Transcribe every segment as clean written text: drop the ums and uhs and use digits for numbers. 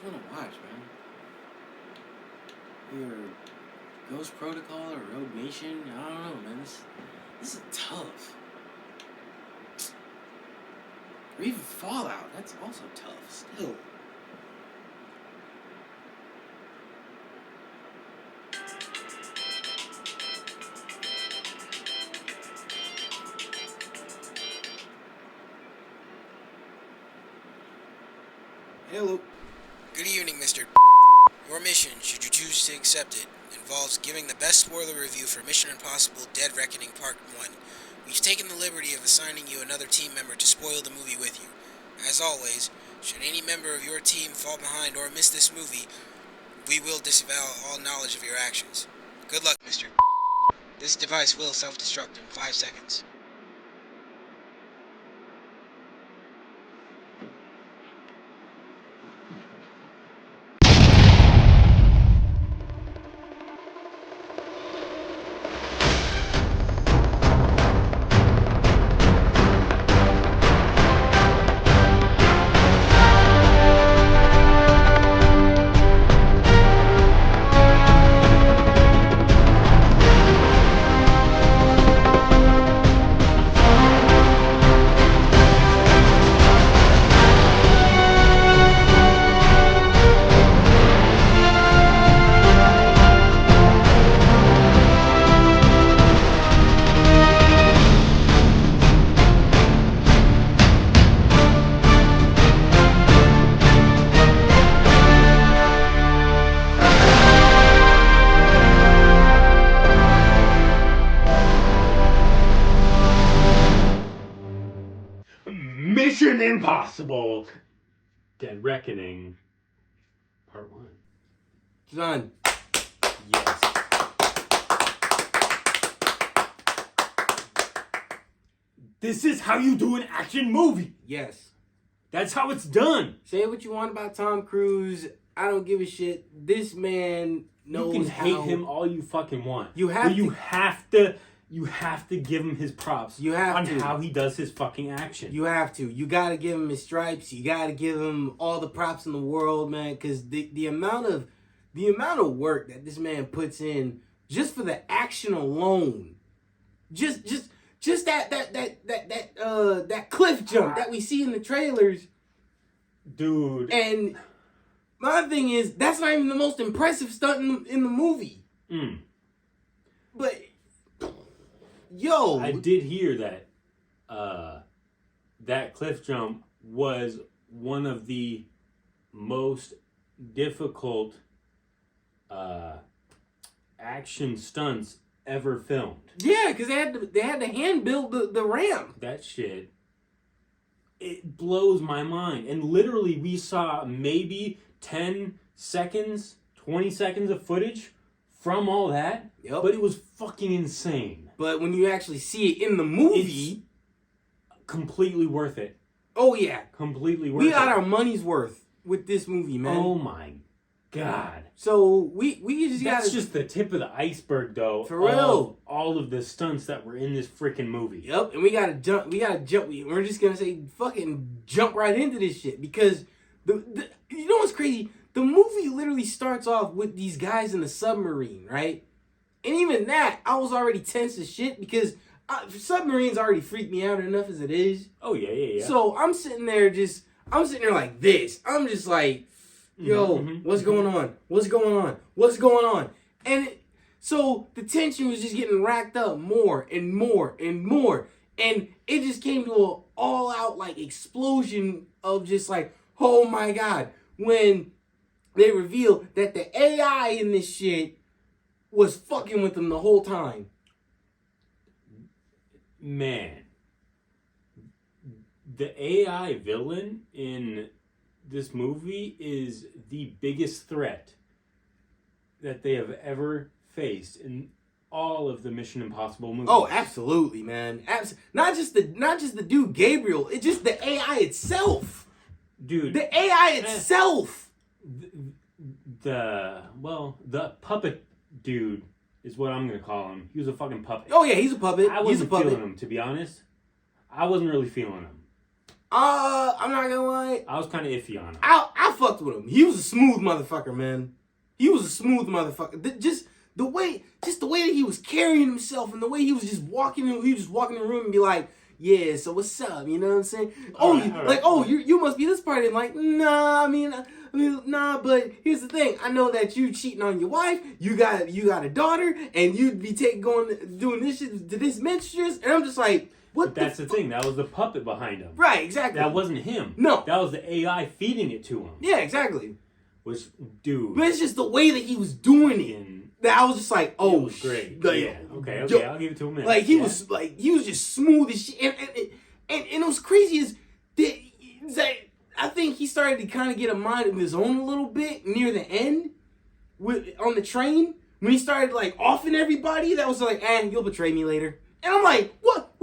want to watch, man. Either Ghost Protocol or Rogue Nation. I don't know, man. This is tough. Or even Fallout. That's also tough. Still. Hello. Good evening, Mr. Your mission, should you choose to accept it, involves giving the best spoiler review for Mission Impossible Dead Reckoning Part 1. We've taken the liberty of assigning you another team member to spoil the movie with you. As always, should any member of your team fall behind or miss this movie, we will disavow all knowledge of your actions. Good luck, Mr. This device will self-destruct in 5 seconds. Mission Impossible Dead Reckoning Part 1. Done. Yes. This is how you do an action movie. Yes. That's how it's done. Say what you want about Tom Cruise. I don't give a shit. This man knows You can hate how... him all you fucking want. You have but to... you have to give him his props. You have on to. how he does his fucking action. You have to. You gotta give him his stripes. You gotta give him all the props in the world, man. Because the amount of work that this man puts in just for the action alone, just that cliff jump that we see in the trailers, dude. And my thing is, that's not even the most impressive stunt in the movie. But yo, I did hear that that cliff jump was one of the most difficult action stunts ever filmed. Yeah, because they had to hand build the ramp. That shit, it blows my mind. And literally, we saw maybe 10 seconds, 20 seconds of footage from all that. Yep. But it was fucking insane. But when you actually see it in the movie, it's completely worth it. Oh yeah, completely worth it. We got our money's worth with this movie, man. Oh my god. So we just got. That's just the tip of the iceberg, though. For real. All of the stunts that were in this freaking movie. Yep, and we gotta jump. We're just gonna say fucking jump right into this shit because the you know what's crazy? The movie literally starts off with these guys in the submarine, right? And even that, I was already tense as shit because submarines already freak me out enough as it is. Oh, yeah. So I'm sitting there like this. I'm just like, yo, what's going on? What's going on? What's going on? And so the tension was just getting racked up more and more and more. And it just came to an all-out like explosion of just like, oh my God. When they revealed that the AI in this shit was fucking with them the whole time. Man. The AI villain in this movie is the biggest threat that they have ever faced in all of the Mission Impossible movies. Oh, absolutely, man. Not just the dude Gabriel, it's just the AI itself. Dude. The AI itself. The puppet dude is what I'm going to call him. He was a fucking puppet. Oh, yeah, he's a puppet. I wasn't feeling him, to be honest. I wasn't really feeling him. I'm not gonna lie. I was kind of iffy on him. I fucked with him. He was a smooth motherfucker, man. He was a smooth mother. Just the way that he was carrying himself and the way he was just walking in the room and be like, yeah, so what's up? You know what I'm saying? All right. You must be this party. I'm like, nah, I mean, nah, but here's the thing. I know that you cheating on your wife, you got a daughter, and you'd be doing this shit to this mistress, and I'm just like, what? But that's the thing. That was the puppet behind him. Right, exactly. That wasn't him. No. That was the AI feeding it to him. Yeah, exactly. Which, dude. But it's just the way that he was doing it. That I was just like, oh, it was great. Like, yeah. Okay. I'll give it to him. Like he was just smooth as shit, and it was crazy is that I think he started to kind of get a mind of his own a little bit near the end, on the train when he started like offing everybody. That was like, you'll betray me later, and I'm like, what,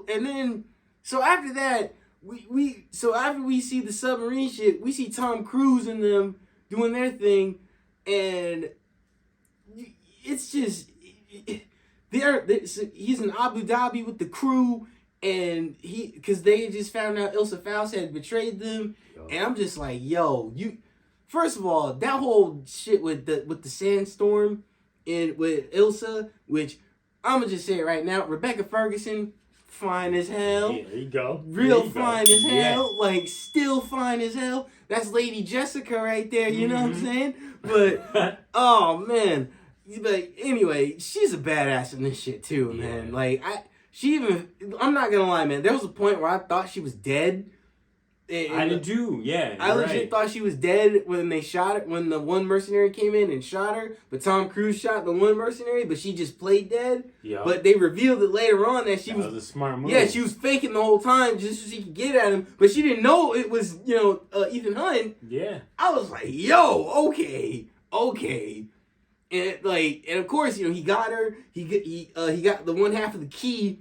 and so after that. After we see the submarine shit, we see Tom Cruise and them doing their thing, and it's just he's in Abu Dhabi with the crew, and because they just found out Ilsa Faust had betrayed them, and I'm just like, yo, first of all, that whole shit with the sandstorm and with Ilsa, which I'm gonna just say it right now, Rebecca Ferguson. Fine as hell. Yeah, there you go. Real fine as hell. Like, still fine as hell. That's Lady Jessica right there, you know what I'm saying? But, oh, man. But anyway, she's a badass in this shit, too, man. Like, I'm not gonna lie, man. There was a point where I thought she was dead. I did too, yeah. I legit thought she was dead when they shot it, when the one mercenary came in and shot her. But Tom Cruise shot the one mercenary, but she just played dead. Yeah. But they revealed it later on that was a smart move. Yeah, she was faking the whole time just so she could get at him. But she didn't know it was, Ethan Hunt. Yeah. I was like, yo, okay. And of course, he got her. He got the one half of the key,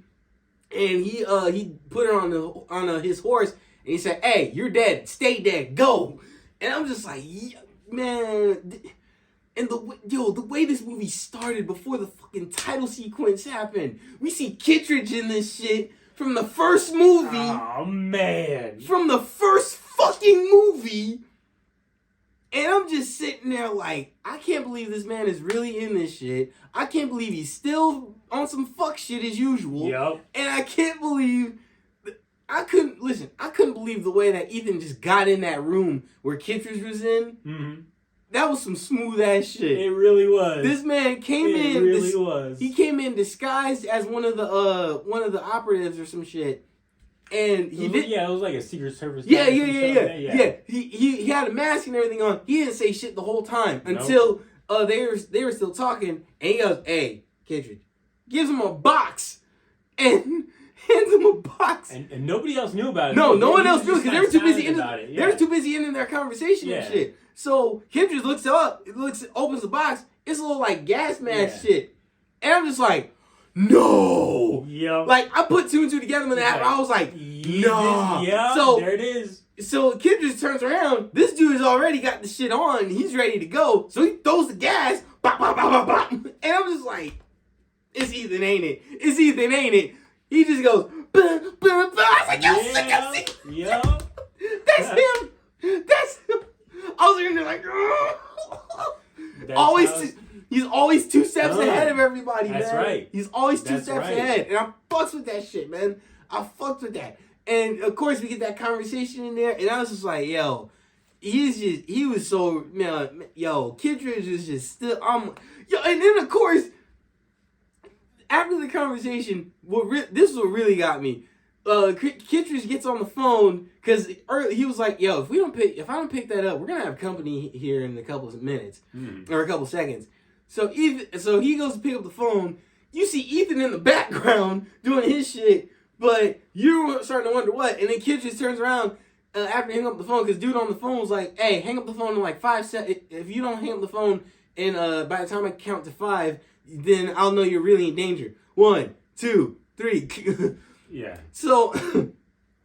and he put her on his horse. And he said, hey, you're dead. Stay dead. Go. And I'm just like, yeah, man. And the way this movie started before the fucking title sequence happened. We see Kittredge in this shit from the first movie. Oh, man. From the first fucking movie. And I'm just sitting there like, I can't believe this man is really in this shit. I can't believe he's still on some fuck shit as usual. Yep. And I can't believe... I couldn't believe the way that Ethan just got in that room where Kittredge was in. Mm-hmm. That was some smooth ass shit. It really was. This man came in. It really was. He came in disguised as one of the operatives or some shit, and he did. Yeah, it was like a Secret Service. Yeah. He had a mask and everything on. He didn't say shit the whole time until they were still talking, and he goes, "Hey, Kittredge," gives him a box, and hands him a box. And nobody else knew about it. No one else knew because they were too busy They were too busy ending their conversation and shit. So Kittredge opens the box. It's a little like gas mask shit, and I'm just like, no. Yep. Like I put two and two together when that happened. I was like, no. Yeah. So there it is. So Kittredge turns around. This dude has already got the shit on. He's ready to go. So he throws the gas. Bop, bop, bop, bop, bop. And I'm just like, it's Ethan, ain't it? It's Ethan, ain't it? He just goes, bah, bah, bah. I was like, yo, sick, I see. Yeah. That's him. That's him. I was in there like, he's always two steps ahead of everybody, man. That's right. He's always two steps ahead. And I fucks with that shit, man. I fucked with that. And of course we get that conversation in there, and I was just like, yo, Kittredge is just still, and then of course, after the conversation, this is what really got me. Kittredge gets on the phone because he was like, "Yo, if I don't pick that up, we're gonna have company here in a couple of minutes or a couple of seconds." So he goes to pick up the phone. You see Ethan in the background doing his shit, but you're starting to wonder what. And then Kittredge turns around after he hung up the phone because dude on the phone was like, "Hey, hang up the phone in like 5 seconds. If you don't hang up the phone, and by the time I count to 5." Then I'll know you're really in danger. 1, 2, 3. Yeah. So,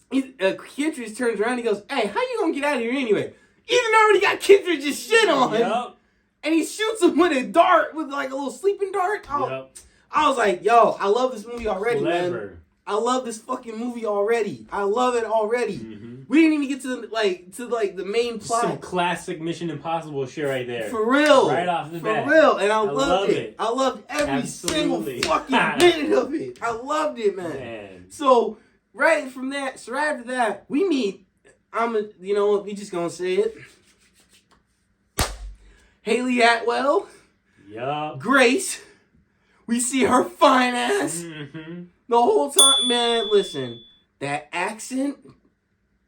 Kittredge turns around and he goes, hey, how you gonna get out of here anyway? Ethan already got Kittredge's shit on. Yep. And he shoots him with a dart, with like a little sleeping dart. Oh, yep. I was like, yo, I love this movie already, man. Clever. I love this fucking movie already. I love it already. Mm-hmm. We didn't even get to the main plot. Some classic Mission Impossible shit right there. For real. Right off the bat. For real. And I love loved it. I loved every Absolutely. single fucking minute of it. I loved it, man. So right after that, we meet, we just gonna say it. Haley Atwell. Yup. Grace. We see her fine ass. Mm-hmm. The whole time, man, listen, that accent,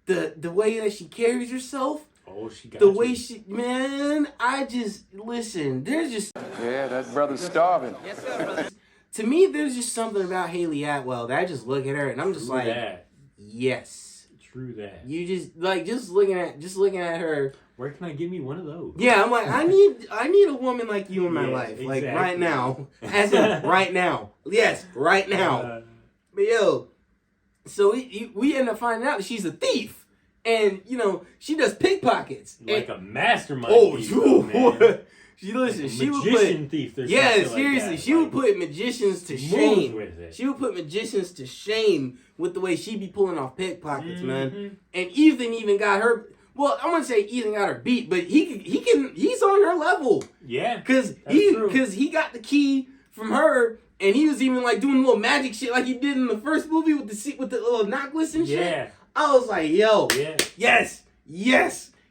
the way that she carries herself, Oh, she got the you. way she, man, there's just, Yeah, that brother's starving. to me, there's just something about Haley Atwell that I just look at her and I'm just True like, that. yes. True that. You just looking at her. Where can I get me one of those? Yeah, I'm like, I need a woman like you in my Yes, life, like exactly. right now, as in right now. Yes, right now. But yo, so we end up finding out that she's a thief, and she does pickpockets. Like and, a mastermind. oh, thief, though, man. she listen. Like a She would magician put thief. Or yeah, something seriously. Like that. She would put magicians to Moves shame. with it. She would put magicians to shame with the way she be pulling off pickpockets, man. Mhm. And Ethan even got her. Well, I wouldn't say Ethan got her beat, but he's on her level. Yeah. Cause true. he got the key from her, and he was even like doing little magic shit like he did in the first movie with the little knockless and shit. Yeah. I was like, yo, Yeah.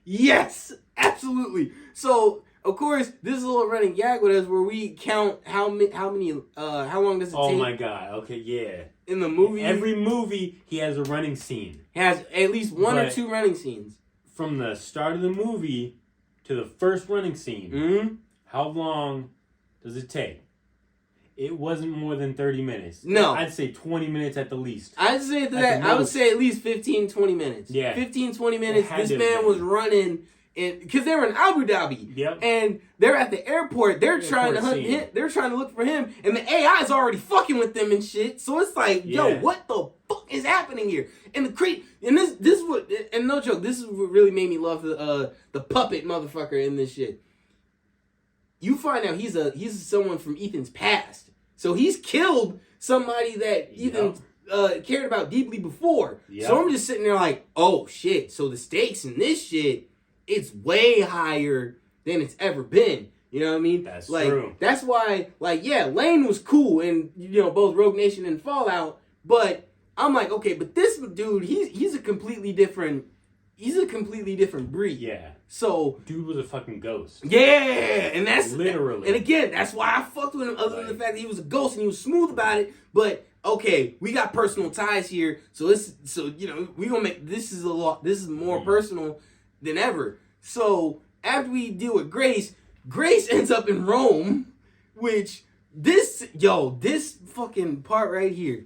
yes, absolutely. So of course, this is a little running gag with us where we count how long does it Oh take my god. Okay. Yeah. in the movie. Every movie he has a running scene. has at least one or But- two running scenes. From the start of the movie to the first running scene. Mm-hmm. How long does it take? It wasn't more than 30 minutes. No. I'd say 20 minutes at the least. I'd say At that the I would most. say at least 15, 20 minutes. Yeah. 15, 20 minutes. had This to man have was been. running because they were in Abu Dhabi. Yep. And they're at the airport. They're trying to Airport hunt scene. him. They're trying to look for him. And the AI is already fucking with them and shit. So it's like, yo, Yeah. what the fuck is happening here? And this is what, and no joke, this is what really made me love the puppet motherfucker in this shit. You find out he's someone from Ethan's past. So he's killed somebody that Ethan cared about deeply before. Yep. So I'm just sitting there like, oh shit. So the stakes in this shit, it's way higher than it's ever been. You know what I mean? That's like, true. That's why, Lane was cool in both Rogue Nation and Fallout, but I'm like, okay, but this dude, he's a completely different breed. Yeah. So Dude was a fucking ghost. yeah, and that's Literally. And again, that's why I fucked with him. Other than the fact that he was a ghost and he was smooth about it. But okay, we got personal ties here, so we gonna make this is more personal than ever. So after we deal with Grace ends up in Rome, which this fucking part right here.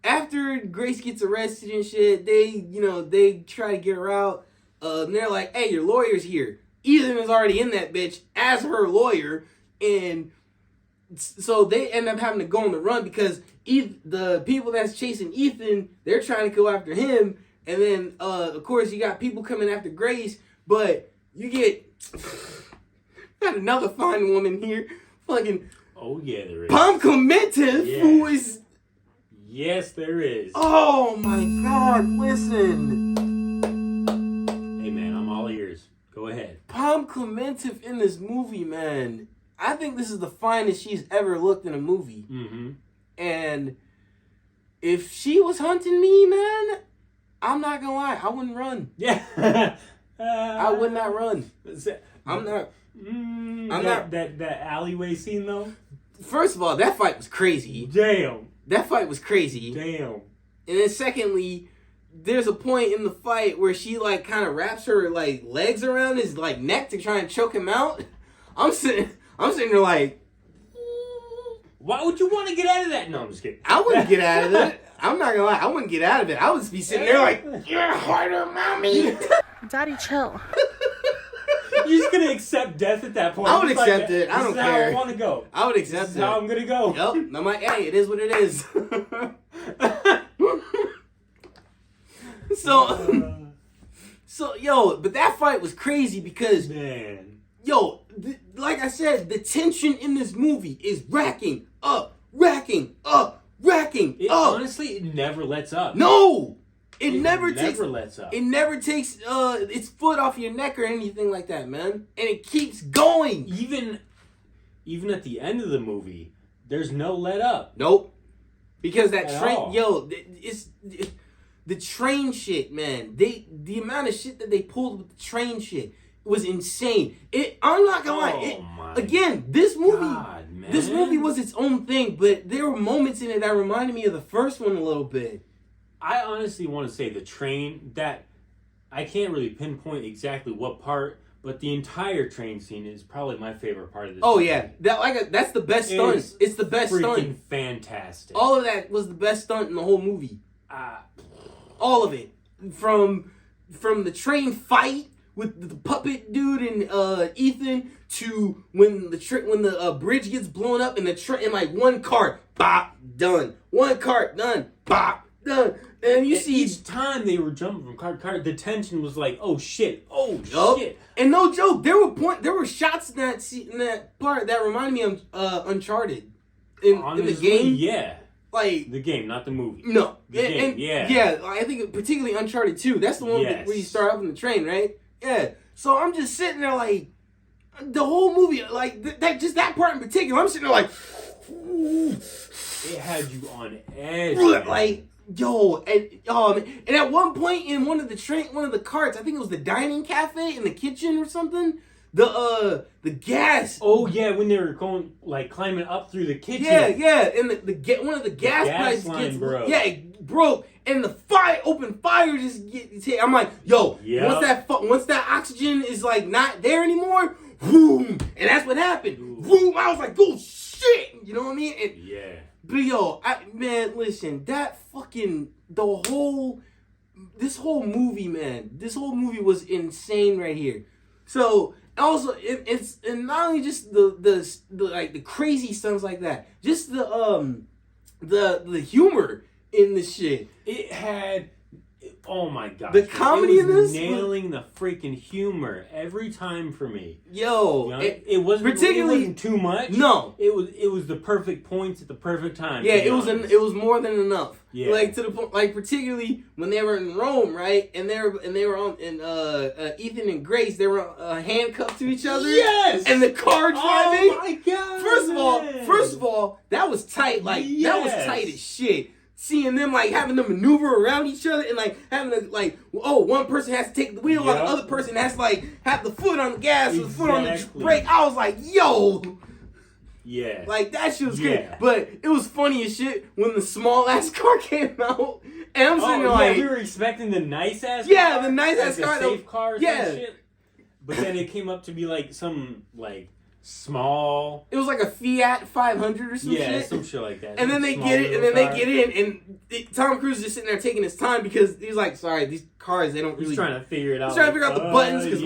After Grace gets arrested and shit, they try to get her out. And they're like, hey, your lawyer's here. Ethan is already in that bitch as her lawyer. And so they end up having to go on the run because the people that's chasing Ethan, they're trying to go after him. And then, of course, you got people coming after Grace. But you get got another fine woman here. Fucking Oh, yeah, there is. Pom Clemente, Yeah. who is... Yes, there is. Oh, my God, listen. Hey, man, I'm all ears. Go ahead. Pom Clemente in this movie, man. I think this is the finest she's ever looked in a movie. Mm-hmm. And if she was hunting me, man, I'm not gonna lie, I wouldn't run. Yeah. I would not run. I'm not. That alleyway scene, though? First of all, that fight was crazy. Damn. That fight was crazy. Damn. And then secondly, there's a point in the fight where she kind of wraps her legs around his neck to try and choke him out. I'm sitting there like, Why would you want to get out of that? No, I'm just kidding. I wouldn't get out of it. I'm not gonna lie, I wouldn't get out of it. I would just be sitting there like, you're harder, mommy. Daddy, chill. You're just gonna accept death at that point. I would Just like, accept it. I this don't is how care. I want to go. I would This accept is how I'm it. gonna go. Yep. I'm like, hey, it is what it is. So, yo, but that fight was crazy because, Man. yo, like like I said, the tension in this movie is racking up, racking up, racking up. Honestly, it never lets up. No! It never lets up. It never takes its foot off your neck or anything like that, man. And it keeps going. Even at the end of the movie, there's no let up. Nope. Because that At train, all. it's the train shit, man. The amount of shit that they pulled with the train shit was insane. I'm not gonna lie. Again, this movie was its own thing, but there were moments in it that reminded me of the first one a little bit. I honestly want to say the train, that I can't really pinpoint exactly what part, but the entire train scene is probably my favorite part of this movie. Yeah, that's the best stunt. It's the best freaking stunt. Fantastic. All of that was the best stunt in the whole movie. All of it, from the train fight with the puppet dude and Ethan to when the bridge gets blown up and in like one cart, bop, done. One cart, done, bop, done. And you see each time they were jumping from car to car, the tension was like, oh shit. Shit. And no joke, there were shots in that part that reminded me of Uncharted. In the game. Yeah. Like the game, not the movie. No. The game, yeah. Yeah, I think particularly Uncharted 2. That's the one where you start off in the train, right? Yeah. So I'm just sitting there like the whole movie, like that part in particular, I'm sitting there like it had you on edge. Like and at one point in one of the carts, I think it was the dining cafe in the kitchen or something. The gas. Oh yeah, when they were going climbing up through the kitchen. Yeah, and one of the gas pipes broke. Yeah, it broke, and the open fire just gets hit. I'm like, yo, once that oxygen is like not there anymore, boom, and that's what happened. Boom, I was like, oh shit, you know what I mean? And, yeah. But yo, man, listen, this whole movie, man, this whole movie was insane right here. So also, it's and not only just the crazy stunts like that, just the humor in the shit. It had, oh my god, the comedy in this, nailing the freaking humor every time for me. Yo, it wasn't too much. No, it was the perfect points at the perfect time. Yeah, it was more than enough. Yeah, like to the point, like particularly when they were in Rome, right? And they were on Ethan and Grace, they were handcuffed to each other. Yes, and the car driving. Oh my god! First of all, that was tight. Like that was tight as shit. Seeing them having to maneuver around each other and having to one person has to take the wheel while the other person has to have the foot on the gas or the foot on the brake. I was like, yo. Yeah. That shit was great. But it was funny as shit when the small ass car came out. And I'm sitting there we were expecting the nice ass car. Yeah, the nice ass car. The safe car or some shit. But then it came up to be some small. It was like a Fiat 500 or some shit. Yeah, some shit like that. And then they get it, and then they get in, and Tom Cruise is just sitting there taking his time because he's like, sorry, these cars, they don't really. He's trying to figure it out. He's trying to figure out the buttons because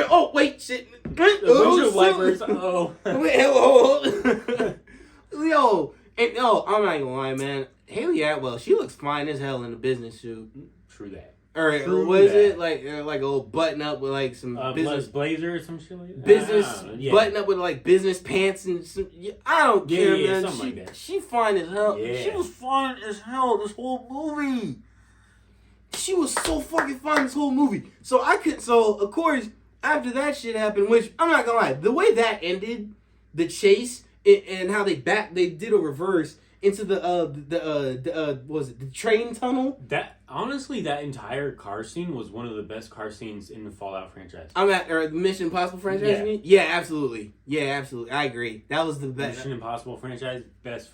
oh wait, shit. Windshield wipers. Yo, and I'm not gonna lie, man. Haley Atwell, she looks fine as hell in a business suit. True that. Or what is it like a old button up with some business blazer or some shit like that? Business button up with business pants and some. I don't care, man. Something like that. She fine as hell. Yeah. She was fine as hell this whole movie. She was so fucking fine this whole movie. So of course after that shit happened, which I'm not gonna lie, the way that ended, the chase and how they did a reverse into the train tunnel. That honestly, that entire car scene was one of the best car scenes in the Fallout franchise. The Mission Impossible franchise. Yeah, absolutely. I agree. That was the best. Mission Impossible franchise, best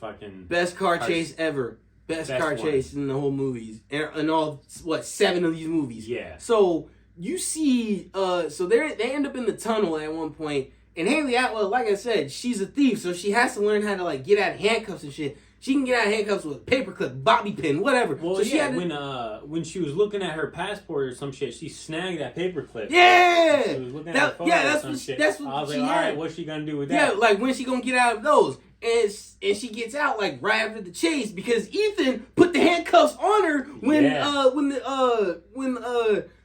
car chase ever. Best car chase in the whole movies, and all 7 of these movies. Yeah. So you see, so they end up in the tunnel at one point, and Haley Atwell, like I said, she's a thief, so she has to learn how to get out of handcuffs and shit. She can get out of handcuffs with a paperclip, bobby pin, whatever. Well, so she had when she was looking at her passport or some shit, she snagged that paperclip. Yeah, she was looking at her phone or some shit. That's what I was she like, had. all right, what's she gonna do with that? Yeah, when she gonna get out of those? And she gets out right after the chase because Ethan put the handcuffs on her when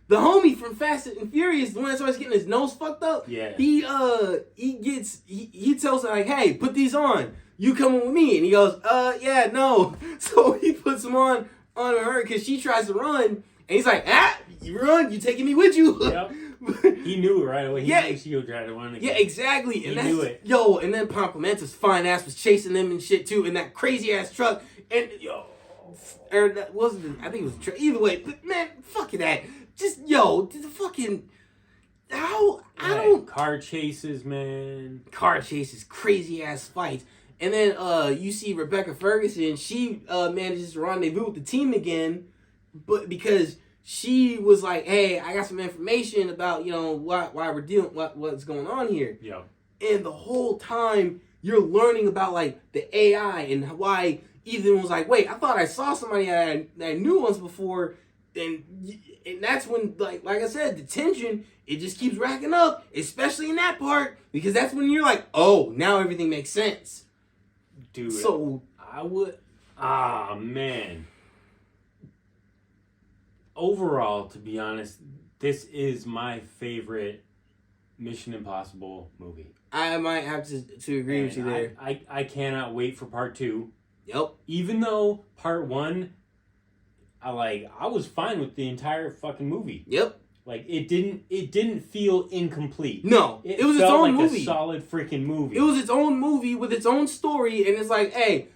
The homie from Fast and Furious, the one that's always getting his nose fucked up. Yeah. He tells her like, hey, put these on. You coming with me? And he goes, yeah, no. So he puts them on her because she tries to run, and he's like, you run, you taking me with you. Yep. He knew it right away. He knew she would try to run again. Yeah, exactly. He knew it. Yo, and then Pomplamont's fine ass was chasing them and shit too in that crazy ass truck. And or that wasn't. I think it was either way. But man, fuck that. Just the fucking how I don't car chases, man. Car chases, crazy ass fights. And then you see Rebecca Ferguson, she manages to rendezvous with the team again, but because she was like, hey, I got some information about, why we're dealing, what's going on here. Yeah. And the whole time you're learning about like the AI and why Ethan was like, wait, I thought I saw somebody that I knew once before, and that's when like I said, the tension, it just keeps racking up, especially in that part, because that's when you're like, oh, now everything makes sense. Dude, so I would, man. Overall, to be honest, this is my favorite Mission Impossible movie. I might have to agree with you there. I cannot wait for part 2. Yep. Even though part 1, I was fine with the entire fucking movie. Yep. Like it didn't feel incomplete. No, it was its own movie. A solid freaking movie. It was its own movie with its own story, and it's like, hey,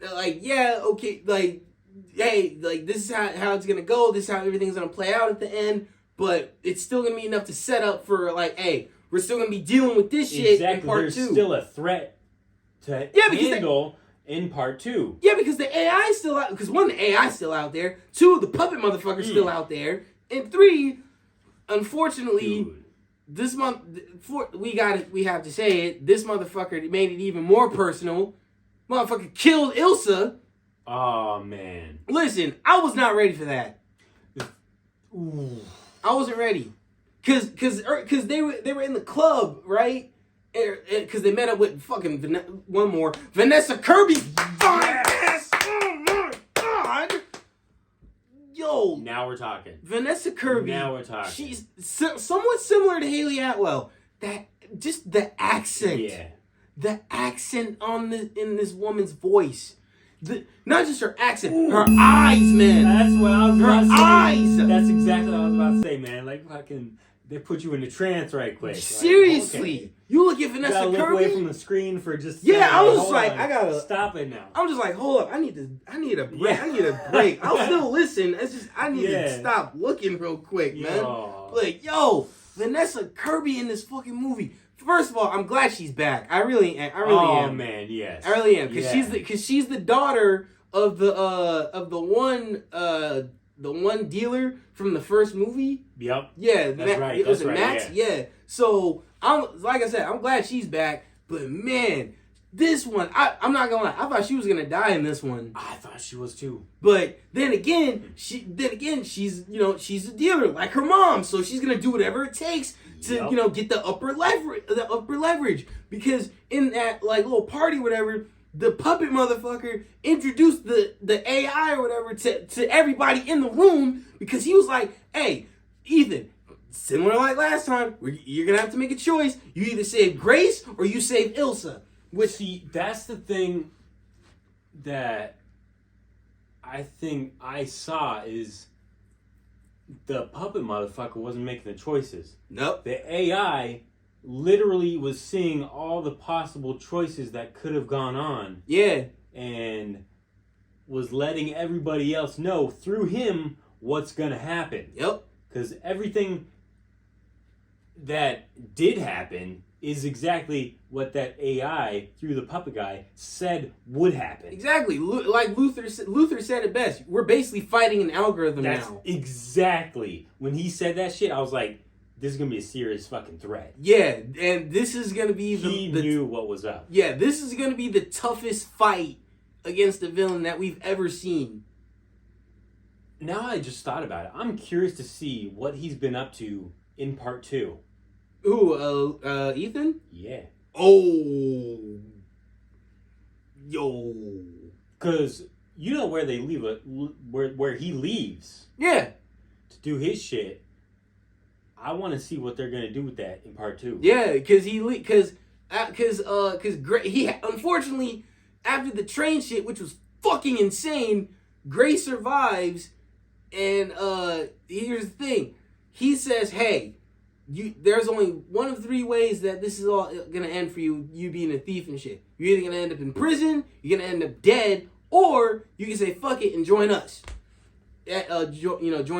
okay, hey, this is how it's gonna go. This is how everything's gonna play out at the end. But it's still gonna be enough to set up for hey, we're still gonna be dealing with this shit in part 2. There's still a threat to handle in part 2. Yeah, because the AI is still out. Because one, the AI is still out there. 2, the puppet motherfucker's still out there. And 3, unfortunately, this month, we have to say it. This motherfucker made it even more personal. Motherfucker killed Ilsa. Oh man! Listen, I was not ready for that. Ooh. I wasn't ready, cause they were in the club, right? Because they met up with fucking Vanessa Kirby. Yes! Oh my god! Yo. Now we're talking. Vanessa Kirby. Now we're talking. She's somewhat similar to Haley Atwell. Just the accent. Yeah. The accent in this woman's voice. Not just her accent, her eyes, man. That's what I was about to say. Her eyes. That's exactly what I was about to say, man. Like fucking, they put you in a trance right quick. Seriously, okay. You look at Vanessa Kirby. Look away from the screen for just. I was just like, I gotta stop it now. I'm just like, hold up, I need a break. Yeah. I need a break. I'll still listen. It's just I need to stop looking real quick, man. Like, Vanessa Kirby in this fucking movie. First of all, I'm glad she's back. I really am. Oh man, yes. I really am because she's the daughter of the one dealer from the first movie. Yep. Yeah, that's right. That's right. Max? Yeah. So I'm glad she's back. But man, this one, I'm not gonna lie. I thought she was gonna die in this one. I thought she was too. But then again, she's she's a dealer like her mom, so she's gonna do whatever it takes to get the upper leverage. Because in that little party, whatever, the puppet motherfucker introduced the AI or whatever to everybody in the room because he was like, hey, Ethan, similar like last time, you're gonna have to make a choice. You either save Grace or you save Ilsa. See, that's the thing that I think I saw is the puppet motherfucker wasn't making the choices. Nope. The AI literally was seeing all the possible choices that could have gone on. Yeah. And was letting everybody else know through him what's going to happen. Yep. Because everything that did happen is exactly what that AI, through the puppet guy, said would happen. Exactly. Like Luther said it best. We're basically fighting an algorithm now. That's exactly. When he said that shit, I was like, this is going to be a serious fucking threat. Yeah, and this is going to be He knew what was up. Yeah, this is going to be the toughest fight against a villain that we've ever seen. Now I just thought about it. I'm curious to see what he's been up to in part 2. Ooh, Ethan? Yeah. Oh. Yo. Because you know where they leave it, where he leaves. Yeah. To do his shit. I want to see what they're gonna do with that in part 2. Yeah, because he unfortunately after the train shit, which was fucking insane, Grace survives, and here's the thing, he says, hey, there's only one of 3 ways that this is all gonna end for you being a thief and shit. You're either gonna end up in prison, you're gonna end up dead, or you can say fuck it and join us. Join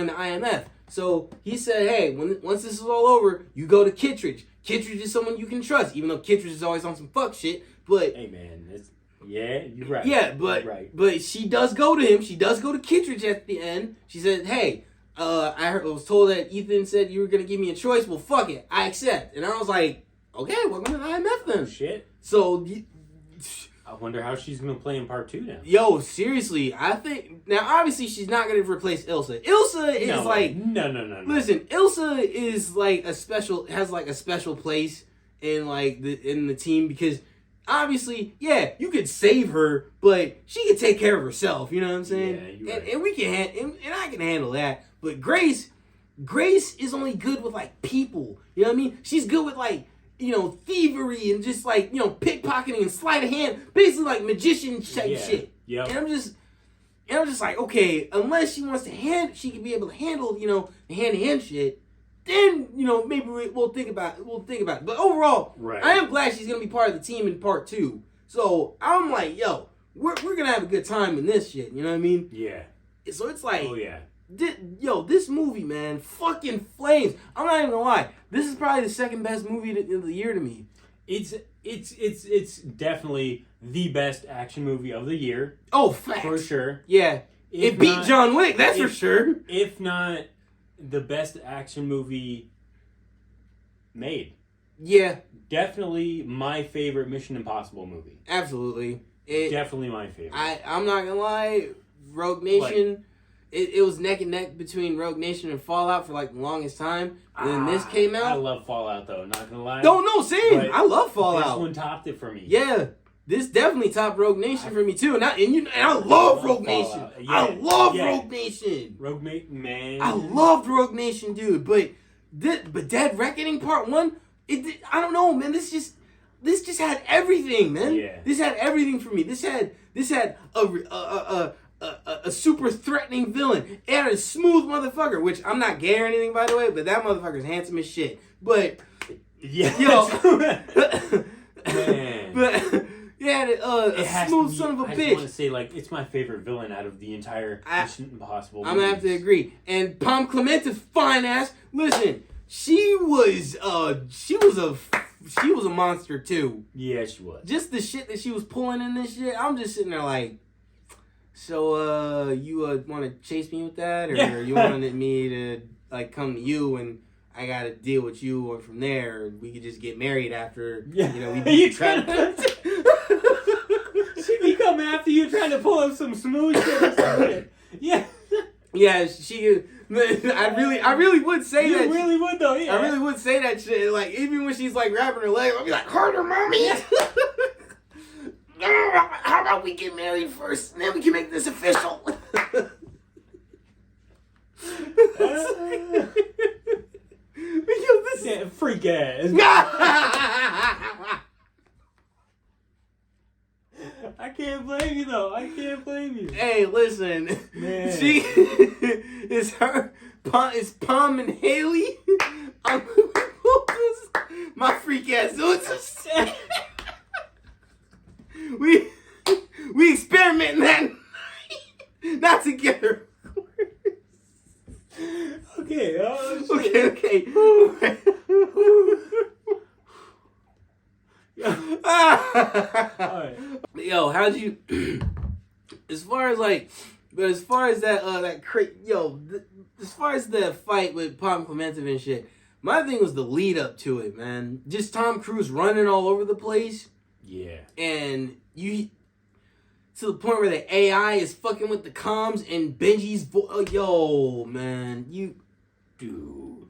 the IMF. So he said, hey, once this is all over, you go to Kittredge. Kittredge is someone you can trust, even though Kittredge is always on some fuck shit. But hey man, you're right. Yeah, but right. But she does go to him. She does go to Kittredge at the end. She said, hey, I was told that Ethan said you were gonna give me a choice. Well, fuck it, I accept. And I was like, okay, welcome to the IMF then. Shit. So. I wonder how she's gonna play in part 2 now. Yo, seriously, I think now obviously she's not gonna replace Ilsa. Ilsa is No. Listen, Ilsa is like has a special place in in the team because obviously, yeah, you could save her, but she can take care of herself. You know what I'm saying? Yeah, you're right. And we can and I can handle that. But Grace is only good with people. You know what I mean? She's good with thievery and just pickpocketing and sleight of hand, basically magician type shit. Yep. And I'm just like, okay, unless she wants to she can be able to handle the hand-to-hand shit, then maybe we'll think about it. But overall, right. I am glad she's gonna be part of the team in part 2. So I'm like, yo, we're gonna have a good time in this shit. You know what I mean? Yeah. So it's like, oh yeah. This movie, man, fucking flames. I'm not even gonna lie. This is probably the second best movie of the year to me. It's definitely the best action movie of the year. Oh, facts. For sure. Yeah. It beat John Wick, that's for sure. If not the best action movie made. Yeah. Definitely my favorite Mission Impossible movie. Absolutely. Definitely my favorite. I'm not gonna lie, Rogue Nation, it was neck and neck between Rogue Nation and Fallout for the longest time. And then this came out. I love Fallout though, not gonna lie. No, same. But I love Fallout. This one topped it for me. Yeah. This definitely topped Rogue Nation for me too. And I love Rogue Nation. Yeah, I love yeah. Rogue Nation. Rogue Nation, man. I loved Rogue Nation, dude. But Dead Reckoning Part 1, I don't know, man. This just had everything, man. Yeah. This had everything for me. This had a super threatening villain. It had a smooth motherfucker, which I'm not gay or anything, by the way, but that motherfucker's handsome as shit. But yeah, man. But yeah, a smooth son of a I bitch. just want to say, it's my favorite villain out of the entire Mission Impossible I'm gonna have to agree. And Pom Clementa's fine ass. Listen, she was a monster too. Yeah, she was. Just the shit that she was pulling in this shit. I'm just sitting there like, so you want to chase me with that, or you wanted me to come to you and I got to deal with you, or from there we could just get married after we beat the She be coming after you trying to pull up some smooth shit or something. Yeah. Yeah, she. I really would say you that. You really would though. Yeah. I really would say that shit. Even when she's wrapping her leg, I'll be like, harder, mommy. How about we get married first, and then we can make this official. Yeah, freak ass. I can't blame you though. I can't blame you. Hey, listen. Man. She is her. Is Pom and Haley. My freak ass. We experimenting that night. Not together. Okay. Okay. Alright. Yo, how'd you? As far as the fight with Pom Klementieff and shit, my thing was the lead up to it, man. Just Tom Cruise running all over the place. Yeah. And you to the point where the AI is fucking with the comms and Benji's yo, man, dude,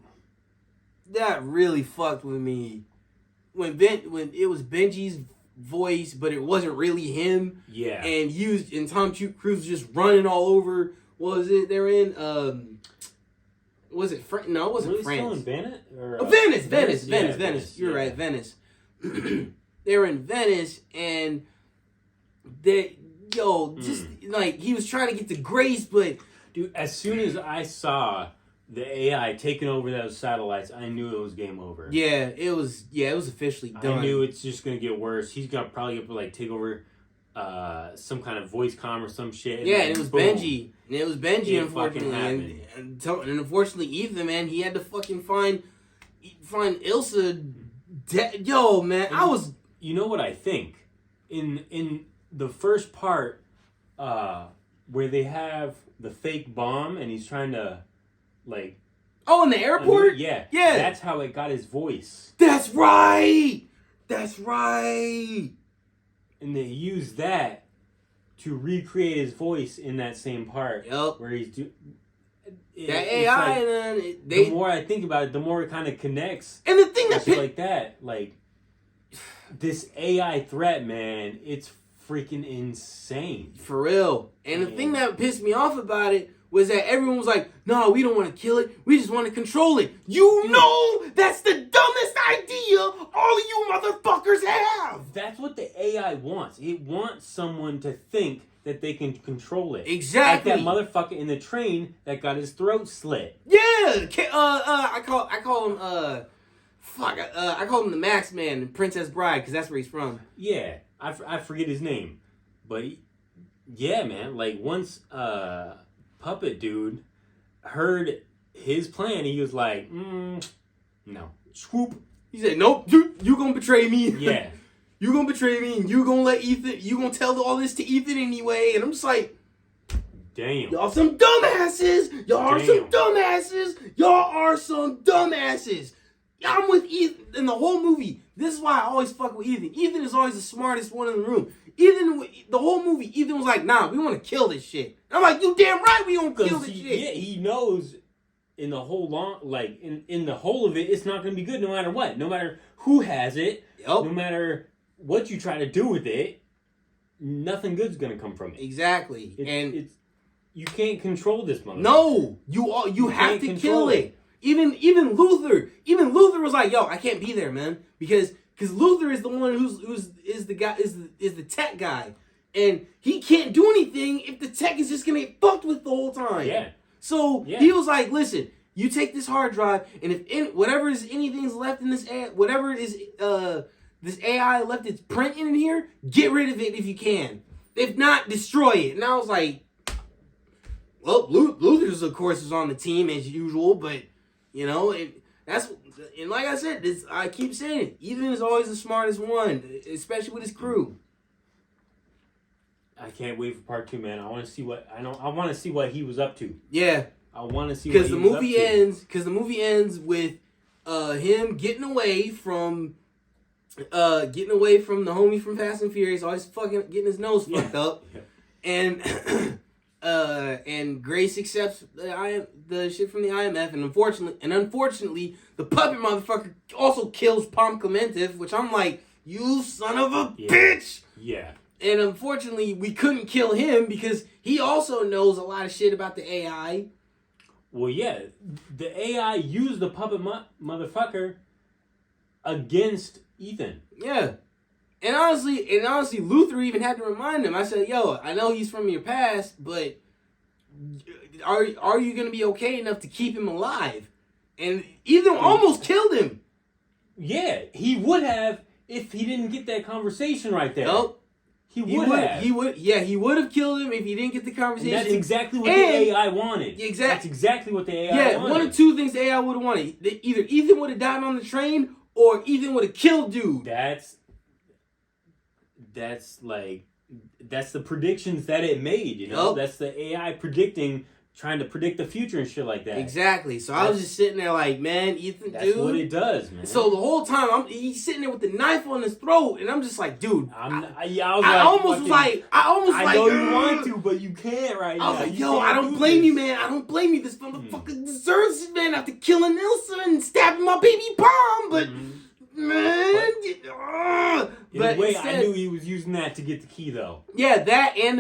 that really fucked with me. When it was Benji's voice, but it wasn't really him. Yeah. And Tom Cruise just running all over. What was it? They're in Was it no, it wasn't Were they France. still in Venice? Or, Venice. You're right, Venice. They were in Venice, and just like he was trying to get to Grace, but dude, as soon as I saw the AI taking over those satellites, I knew it was game over. yeah, it was officially done. I knew it's just gonna get worse. He's gonna probably like take over some kind of voice comm or some shit. Yeah, and it was boom. Benji. And it was Benji, It unfortunately. fucking And unfortunately, Ethan, man, he had to fucking find Ilsa. Yo, man, I was. You know what I think? In the first part, where they have the fake bomb and he's trying to, like. Oh, in the airport? Yeah. Yeah. That's how it got his voice. That's right! That's right! And they used that to recreate his voice in that same part. Yup. Where he's That AI, like, man. The more I think about it, the more it kind of connects. And the thing that shit like that, like this AI threat, man, it's freaking insane. For real. And the thing that pissed me off about it was that everyone was like, no, we don't want to kill it. We just want to control it. You know that's the dumbest idea all of you motherfuckers have. That's what the AI wants. It wants someone to think that they can control it. Exactly. Like that motherfucker in the train that got his throat slit. Yeah. I call him I call him the Max Man, Princess Bride, because that's where he's from. Yeah. I forget his name. But yeah, man, like once Puppet Dude heard his plan, he was like, no. Swoop. He said, nope, you gonna betray me. Yeah. You gonna betray me, and you gonna let Ethan, you gonna tell all this to Ethan anyway. And I'm just like, damn. Y'all some dumbasses. Y'all are some dumbasses. Y'all are some dumbasses. I'm with Ethan in the whole movie. This is why I always fuck with Ethan. Ethan is always the smartest one in the room. The whole movie, Ethan was like, nah, we want to kill this shit. And I'm like, you damn right we gonna kill this shit. Yeah, he knows in the whole in the whole of it, it's not gonna be good no matter what. No matter who has it, no matter what you try to do with it, nothing good's gonna come from it. Exactly. You can't control this motherfucker. No, you have to kill it. Even Luther was like, yo, I can't be there, man, because Luther is the one who's the tech guy, and he can't do anything if the tech is just gonna get fucked with the whole time. Yeah. So he was like, listen, you take this hard drive, and if anything's left in this this AI left its print in here, get rid of it if you can. If not, destroy it. And I was like, well, Luther's of course is on the team as usual, but you know, and like I said, I keep saying it. Ethan is always the smartest one, especially with his crew. I can't wait for part 2, man. I want to see what he was up to. Yeah, I want to see because the movie ends with him getting away from the homie from Fast and Furious, always fucking getting his nose fucked up, and Grace accepts the shit from the IMF, and unfortunately, the puppet motherfucker also kills Pom Klementieff, which I'm like, you son of a bitch. Yeah. And unfortunately, we couldn't kill him because he also knows a lot of shit about the AI. Well, yeah, the AI used the puppet motherfucker against Ethan. Yeah. And honestly, Luther even had to remind him. I said, yo, I know he's from your past, but are you going to be okay enough to keep him alive? And Ethan almost killed him. Yeah, he would have if he didn't get that conversation right there. Nope. He would have. He would have killed him if he didn't get the conversation. And that's exactly what the AI wanted. That's exactly what the AI wanted. One of two things the AI would have wanted. Either Ethan would have died on the train, or Ethan would have killed dude. That's the predictions that it made, you know? Yep. That's the AI trying to predict the future and shit like that. Exactly. So I was just sitting there like, man, Ethan, that's dude. That's what it does, man. So the whole time, he's sitting there with the knife on his throat, and I'm just like, dude. I almost know you want to, but you can't right now. I was like, yo, I don't blame you, man. I don't blame you. This motherfucker deserves it, man, after killing Ilsa and stabbing my baby Pom, but... Man, In a way, I knew he was using that to get the key, though. Yeah, that and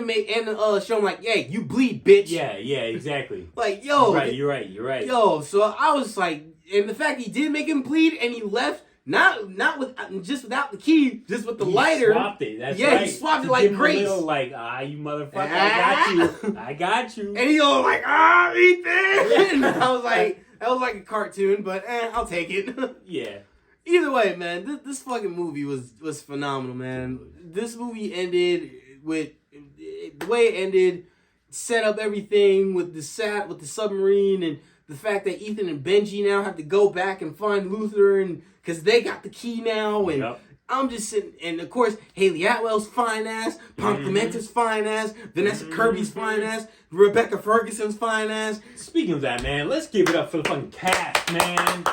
show him like, hey, you bleed, bitch. Yeah, exactly. Like, yo. You're right. Yo, so I was like, and the fact he did make him bleed and he left, not without the key, just with the lighter. He swapped it. That's right. Yeah, he swapped it like Grace. Little, like, you motherfucker, I got you. And he all like, Ethan. And I was like, that was like a cartoon, but I'll take it. Yeah. Either way, man, this fucking movie was phenomenal, man. This movie ended with the way it ended, set up everything with the submarine and the fact that Ethan and Benji now have to go back and find Luther and because they got the key now and. Yep. I'm just sitting, and of course, Haley Atwell's fine ass, Pom Clementa's fine ass, Vanessa Kirby's fine ass, Rebecca Ferguson's fine ass. Speaking of that, man, let's give it up for the fucking cast, man.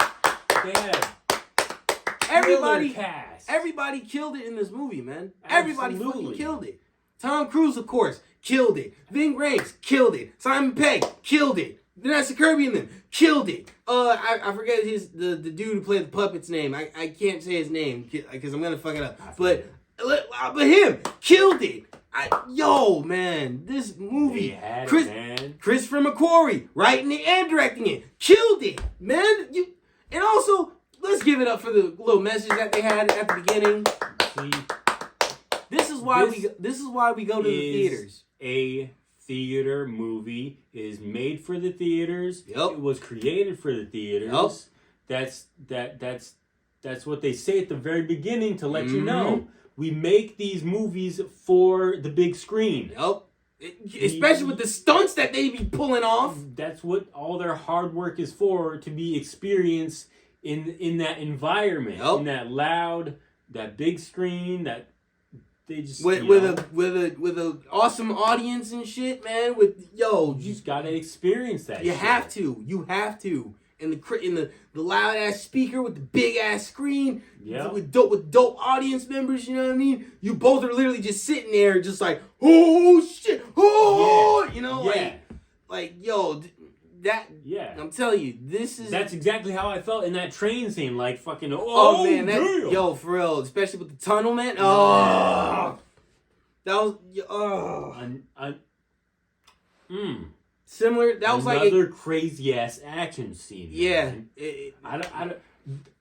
Everybody killed it in this movie, man. Everybody Absolutely. fucking killed it. Tom Cruise, of course, killed it. Ving Rhames, killed it. Simon Pegg, killed it. Vanessa Kirby and them, killed it. I forget the dude who played the puppet's name. I can't say his name because I'm gonna fuck it up. But him, killed it. Yo, man, this movie, Christopher McQuarrie, writing it and directing it, killed it, man. And also, let's give it up for the little message that they had at the beginning. See, this is why we go to the theaters. A theater movie is made for the theaters. Yep. It was created for the theaters. Yep. That's what they say at the very beginning to let you know. We make these movies for the big screen. Yep. Especially with the stunts that they be pulling off. That's what all their hard work is for, to be experienced in that environment. Yep. In that loud, that big screen, that they just with a awesome audience and shit, man. You just gotta experience that. You have to. And the loud ass speaker with the big ass screen, with dope audience members. You know what I mean? You both are literally just sitting there, just like, oh shit, I'm telling you, that's exactly how I felt in that train scene. Like fucking, for real, especially with the tunnel, man. Oh, that was similar. That was another crazy ass action scene. Yeah,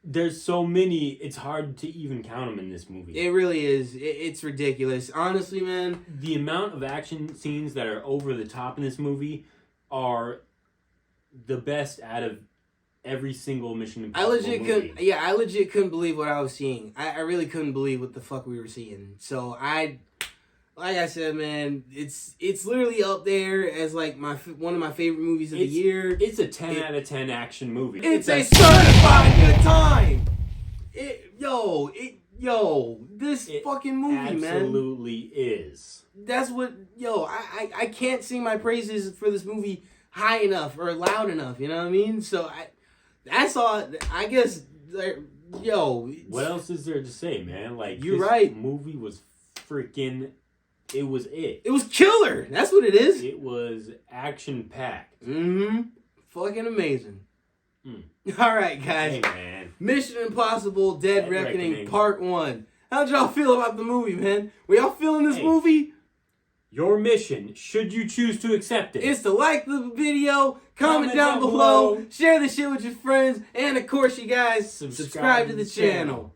there's so many. It's hard to even count them in this movie. It really is. It's ridiculous, honestly, man. The amount of action scenes that are over the top in this movie are the best out of every single Mission Impossible movie. I legit couldn't believe what I was seeing. I really couldn't believe what the fuck we were seeing. So like I said, man, it's literally up there as like one of my favorite movies of the year. It's a 10 out of 10 action movie. It's a certified good time. This fucking movie, man, absolutely is. That's what I can't sing my praises for this movie high enough or loud enough. You know what I mean? So that's all. I guess. What else is there to say, man? Like, you're right. Movie was freaking. It was it. It was killer. That's what it is. It was action packed. Fucking amazing. All right, guys. Hey, man. Mission Impossible: Dead Reckoning Part 1. How'd y'all feel about the movie, man? Were y'all feeling this movie? Your mission, should you choose to accept it, is to like the video, comment down below, share the shit with your friends, and of course, you guys, subscribe to the channel.